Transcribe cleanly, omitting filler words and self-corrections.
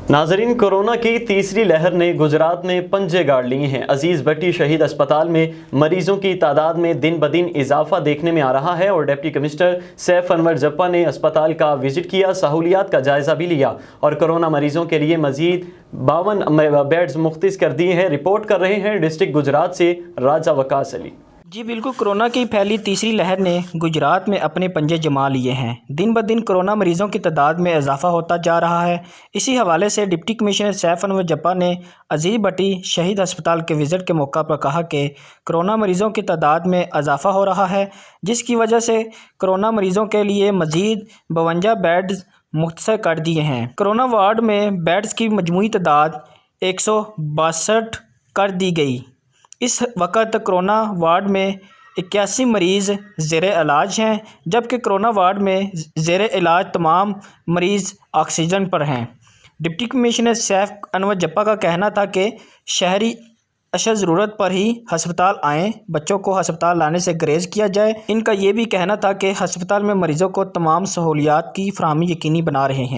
ناظرین، کورونا کی تیسری لہر نے گجرات میں پنجے گاڑ لیے ہیں۔ عزیز بٹی شہید اسپتال میں مریضوں کی تعداد میں دن بدن اضافہ دیکھنے میں آ رہا ہے اور ڈپٹی کمشنر سیف انور جپا نے اسپتال کا وزٹ کیا، سہولیات کا جائزہ بھی لیا اور کورونا مریضوں کے لیے مزید 52 بیڈز مختص کر دیے ہیں۔ رپورٹ کر رہے ہیں ڈسٹرکٹ گجرات سے راجہ وکاس علی۔ جی بالکل، کورونا کی پھیلی تیسری لہر نے گجرات میں اپنے پنجے جما لیے ہیں۔ دن بدن کورونا مریضوں کی تعداد میں اضافہ ہوتا جا رہا ہے۔ اسی حوالے سے ڈپٹی کمشنر سیف انور جپا نے عزیز بٹی شہید ہسپتال کے وزٹ کے موقع پر کہا کہ کورونا مریضوں کی تعداد میں اضافہ ہو رہا ہے، جس کی وجہ سے کورونا مریضوں کے لیے مزید 52 بیڈز مختصر کر دیے ہیں۔ کورونا وارڈ میں بیڈز کی مجموعی تعداد 162 کر دی گئی۔ اس وقت کورونا وارڈ میں 81 مریض زیر علاج ہیں، جبکہ کورونا وارڈ میں زیر علاج تمام مریض آکسیجن پر ہیں۔ ڈپٹی کمشنر سیف انور جپا کا کہنا تھا کہ شہری اشد ضرورت پر ہی ہسپتال آئیں، بچوں کو ہسپتال لانے سے گریز کیا جائے۔ ان کا یہ بھی کہنا تھا کہ ہسپتال میں مریضوں کو تمام سہولیات کی فراہمی یقینی بنا رہے ہیں۔